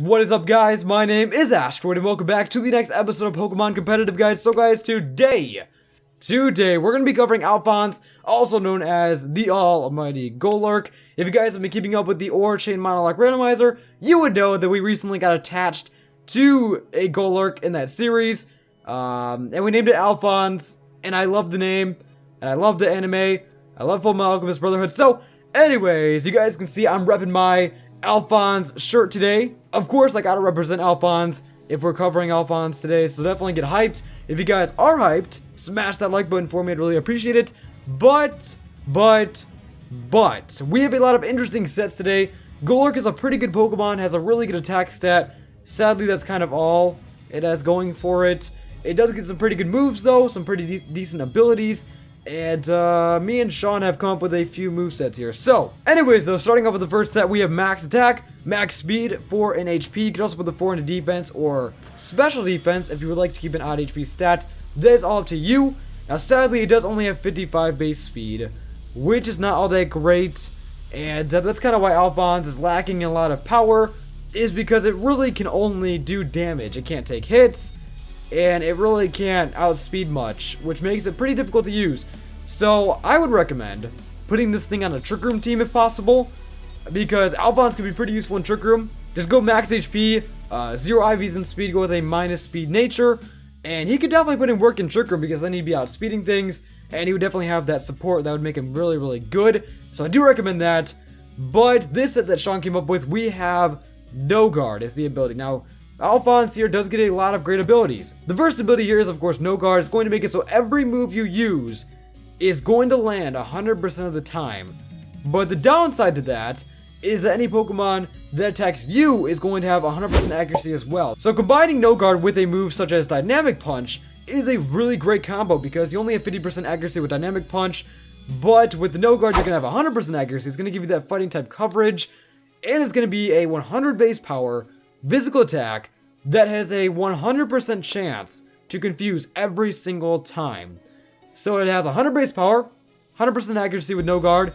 What is up, guys? My name is Asteroid and welcome back to the next episode of Pokemon Competitive Guide. So guys, today we're going to be covering Alphonse, also known as the almighty Golurk. If you guys have been keeping up with the ORAS Chain Monologue Randomizer, you would know that we recently got attached to a Golurk in that series. And we named it Alphonse, and I love the name, and I love the anime, I love Fullmetal Alchemist Brotherhood. So anyways, you guys can see I'm repping my Alphonse shirt today. Of course, I gotta represent Alphonse if we're covering Alphonse today, so definitely get hyped. If you guys are hyped, smash that like button for me, I'd really appreciate it. But, we have a lot of interesting sets today. Golurk is a pretty good Pokemon, has a really good attack stat. Sadly, that's kind of all it has going for it. It does get some pretty good moves though, some pretty decent abilities. And me and Sean have come up with a few movesets here. So, anyways though, starting off with the first set, we have max attack, max speed, 4 in HP. You can also put the 4 into defense or special defense if you would like to keep an odd HP stat. That is all up to you. Now, sadly, it does only have 55 base speed, which is not all that great. And that's kind of why Alphonse is lacking in a lot of power, is because it really can only do damage. It can't take hits, and it really can't outspeed much, which makes it pretty difficult to use. So I would recommend putting this thing on a Trick Room team if possible, because Alphonse could be pretty useful in Trick Room. Just go max HP, 0 IVs in speed, go with a minus speed nature, and he could definitely put in work in Trick Room because then he'd be outspeeding things, and he would definitely have that support that would make him really, really good. So I do recommend that. But this set that Sean came up with, we have No Guard as the ability. Now, Alphonse here does get a lot of great abilities. The first ability here is, of course, No Guard. It's going to make it so every move you use is going to land 100% of the time. But the downside to that is that any Pokemon that attacks you is going to have 100% accuracy as well. So combining No Guard with a move such as Dynamic Punch is a really great combo because you only have 50% accuracy with Dynamic Punch, but with the No Guard you're going to have 100% accuracy. It's going to give you that fighting type coverage, and it's going to be a 100 base power physical attack that has a 100% chance to confuse every single time. So it has 100 base power, 100% accuracy with No Guard,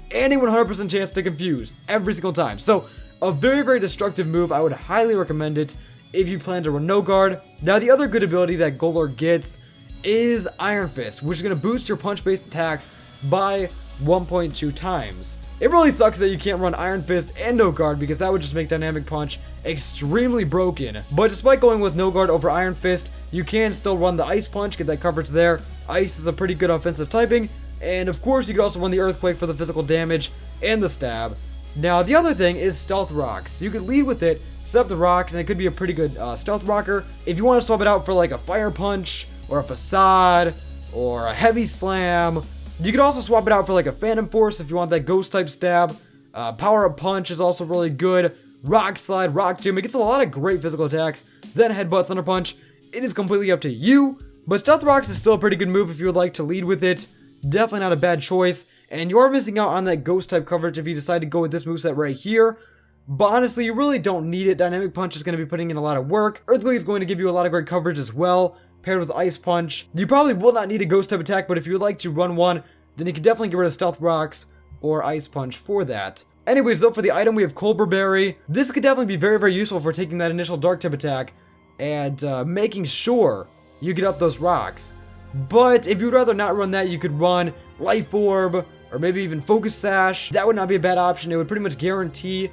and a 100% chance to confuse every single time. So a very, very destructive move. I would highly recommend it if you plan to run No Guard. Now the other good ability that Golurk gets is Iron Fist, which is going to boost your punch-based attacks by 1.2 times. It really sucks that you can't run Iron Fist and No Guard because that would just make Dynamic Punch extremely broken. But despite going with No Guard over Iron Fist, you can still run the Ice Punch, get that coverage there. Ice is a pretty good offensive typing. And of course, you could also run the Earthquake for the physical damage and the stab. Now, the other thing is Stealth Rocks. You could lead with it, set up the rocks, and it could be a pretty good Stealth Rocker. If you want to swap it out for like a Fire Punch, or a Facade, or a Heavy Slam, you could also swap it out for like a Phantom Force if you want that Ghost type stab. Power Up Punch is also really good. Rock Slide, Rock Tomb, it gets a lot of great physical attacks. Then Headbutt, Thunder Punch, it is completely up to you. But Stealth Rocks is still a pretty good move if you would like to lead with it. Definitely not a bad choice. And you are missing out on that Ghost type coverage if you decide to go with this moveset right here. But honestly, you really don't need it. Dynamic Punch is going to be putting in a lot of work. Earthquake is going to give you a lot of great coverage as well, paired with Ice Punch. You probably will not need a Ghost type attack, but if you would like to run one, then you can definitely get rid of Stealth Rocks or Ice Punch for that. Anyways, though, for the item, we have Colbur Berry. This could definitely be very, very useful for taking that initial Dark type attack and making sure you get up those rocks. But if you'd rather not run that, you could run Life Orb or maybe even Focus Sash. That would not be a bad option. It would pretty much guarantee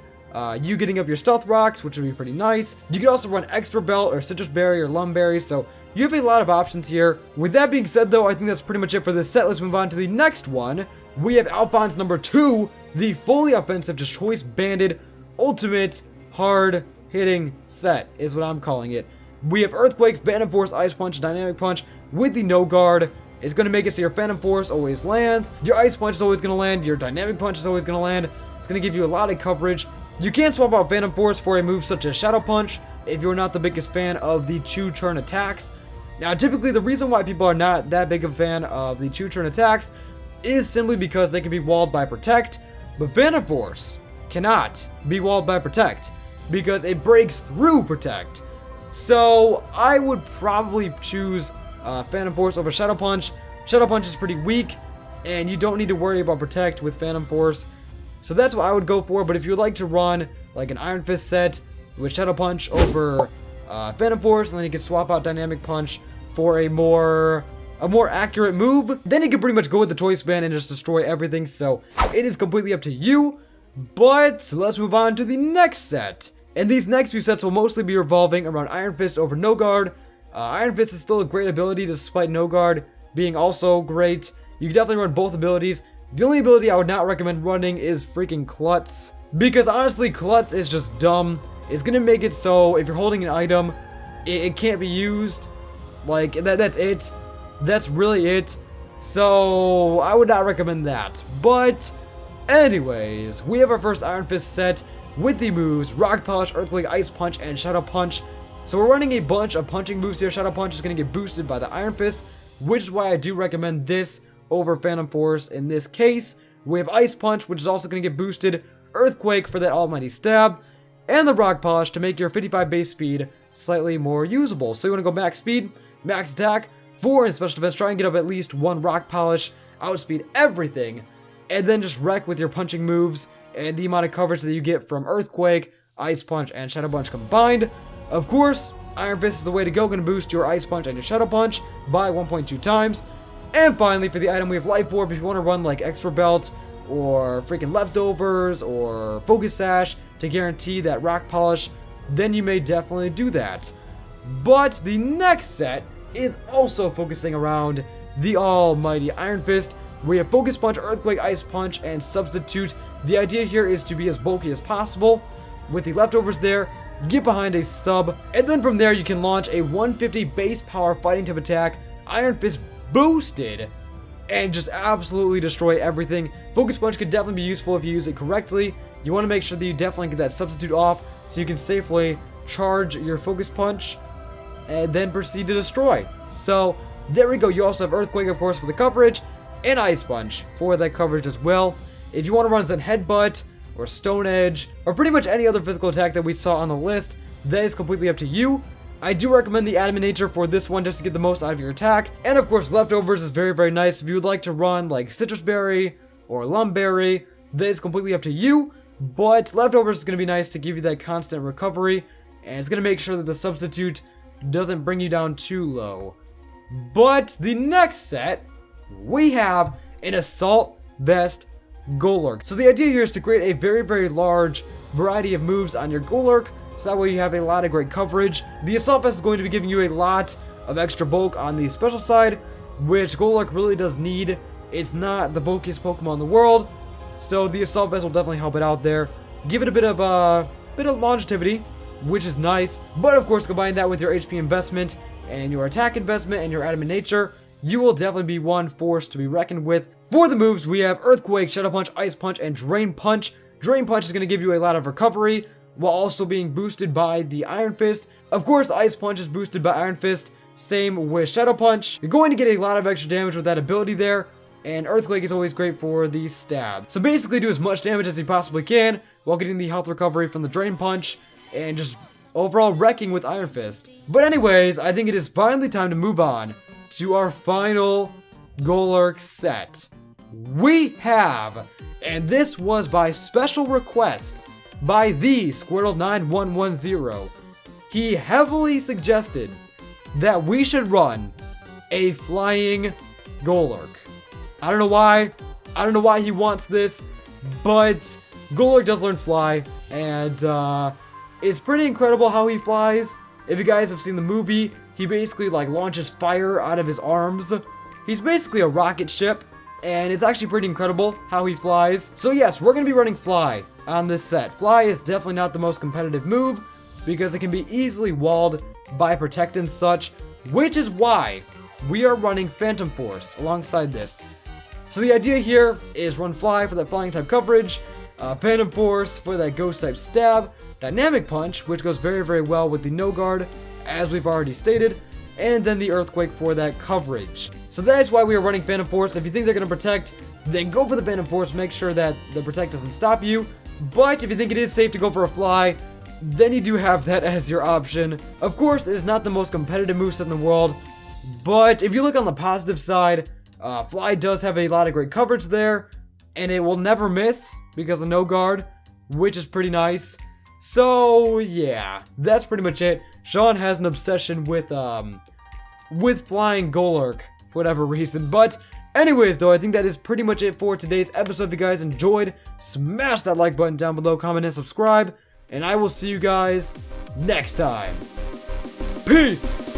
you getting up your Stealth Rocks, which would be pretty nice. You could also run Expert Belt or Citrus Berry or Lum Berry, so you have a lot of options here. With that being said, though, I think that's pretty much it for this set. Let's move on to the next one. We have Alphonse number 2, the fully offensive, just choice banded, ultimate, hard-hitting set is what I'm calling it. We have Earthquake, Phantom Force, Ice Punch, Dynamic Punch with the No Guard. It's going to make it so your Phantom Force always lands, your Ice Punch is always going to land, your Dynamic Punch is always going to land. It's going to give you a lot of coverage. You can swap out Phantom Force for a move such as Shadow Punch if you're not the biggest fan of the Chew-turn attacks. Now, typically, the reason why people are not that big of a fan of the Chew-turn attacks is simply because they can be walled by Protect, but Phantom Force cannot be walled by Protect because it breaks through Protect. So I would probably choose Phantom Force over Shadow Punch. Shadow Punch is pretty weak, and you don't need to worry about Protect with Phantom Force. So that's what I would go for, but if you would like to run like an Iron Fist set, with Shadow Punch over Phantom Force, and then he can swap out Dynamic Punch for a more accurate move. Then he can pretty much go with the Choice Band and just destroy everything, so it is completely up to you. But let's move on to the next set. And these next few sets will mostly be revolving around Iron Fist over No Guard. Iron Fist is still a great ability despite No Guard being also great. You can definitely run both abilities. The only ability I would not recommend running is freaking Klutz, because honestly Klutz is just dumb. It's gonna make it so if you're holding an item, it can't be used. Like that's it. That's really it. So I would not recommend that. But anyways, we have our first Iron Fist set with the moves Rock Polish, Earthquake, Ice Punch, and Shadow Punch. So we're running a bunch of punching moves here. Shadow Punch is going to get boosted by the Iron Fist, which is why I do recommend this over Phantom Force in this case. We have Ice Punch, which is also going to get boosted, Earthquake for that almighty stab, and the Rock Polish to make your 55 base speed slightly more usable. So you want to go max speed, max attack, 4 in special defense, try and get up at least 1 Rock Polish, outspeed everything, and then just wreck with your punching moves and the amount of coverage that you get from Earthquake, Ice Punch, and Shadow Punch combined. Of course, Iron Fist is the way to go, going to boost your Ice Punch and your Shadow Punch by 1.2 times. And finally, for the item, we have Life Orb. If you want to run like Extra Belt or freaking Leftovers or Focus Sash to guarantee that Rock Polish, then you may definitely do that. But the next set is also focusing around the almighty Iron Fist. We have Focus Punch, Earthquake, Ice Punch, and Substitute. The idea here is to be as bulky as possible. With the Leftovers there, get behind a sub, and then from there you can launch a 150 base power fighting type attack, Iron Fist boosted, and just absolutely destroy everything. Focus Punch could definitely be useful if you use it correctly. You want to make sure that you definitely get that Substitute off so you can safely charge your Focus Punch and then proceed to destroy. So there we go. You also have Earthquake, of course, for the coverage, and Ice Punch for that coverage as well. If you want to run Zen Headbutt or Stone Edge or pretty much any other physical attack that we saw on the list, that is completely up to you. I do recommend the Adamant Nature for this one just to get the most out of your attack. And of course, Leftovers is very, very nice if you would like to run like Citrus Berry or Lumberry. That is completely up to you. But Leftovers is going to be nice to give you that constant recovery, and it's going to make sure that the Substitute doesn't bring you down too low. But the next set, we have an Assault Vest Golurk. So the idea here is to create a very, very large variety of moves on your Golurk, so that way you have a lot of great coverage. The Assault Vest is going to be giving you a lot of extra bulk on the special side, which Golurk really does need. It's not the bulkiest Pokemon in the world, so the Assault Vest will definitely help it out there. Give it a bit of longevity, which is nice. But of course, combine that with your HP investment and your attack investment and your Adamant Nature, you will definitely be one force to be reckoned with. For the moves, we have Earthquake, Shadow Punch, Ice Punch, and Drain Punch. Drain Punch is going to give you a lot of recovery, while also being boosted by the Iron Fist. Of course, Ice Punch is boosted by Iron Fist. Same with Shadow Punch. You're going to get a lot of extra damage with that ability there. And Earthquake is always great for the stab. So basically do as much damage as you possibly can, while getting the health recovery from the Drain Punch, and just overall wrecking with Iron Fist. But anyways, I think it is finally time to move on to our final Golurk set. We have, and this was by special request by the Squirtle9110, he heavily suggested that we should run a flying Golurk. I don't know why he wants this, but Golurk does learn fly, and it's pretty incredible how he flies. If you guys have seen the movie, he basically like launches fire out of his arms. He's basically a rocket ship, and it's actually pretty incredible how he flies. So yes, we're going to be running Fly on this set. Fly is definitely not the most competitive move, because it can be easily walled by Protect and such, which is why we are running Phantom Force alongside this. So the idea here is run Fly for that flying type coverage, Phantom Force for that ghost type stab, Dynamic Punch, which goes very, very well with the No Guard, as we've already stated, and then the Earthquake for that coverage. So that's why we are running Phantom Force. If you think they're going to Protect, then go for the Phantom Force. Make sure that the Protect doesn't stop you. But if you think it is safe to go for a Fly, then you do have that as your option. Of course, it is not the most competitive moveset in the world, but if you look on the positive side, Fly does have a lot of great coverage there, and it will never miss because of No Guard, which is pretty nice. So yeah, that's pretty much it. Sean has an obsession with flying Golurk for whatever reason. But anyways, though, I think that is pretty much it for today's episode. If you guys enjoyed, smash that like button down below, comment and subscribe, and I will see you guys next time. Peace!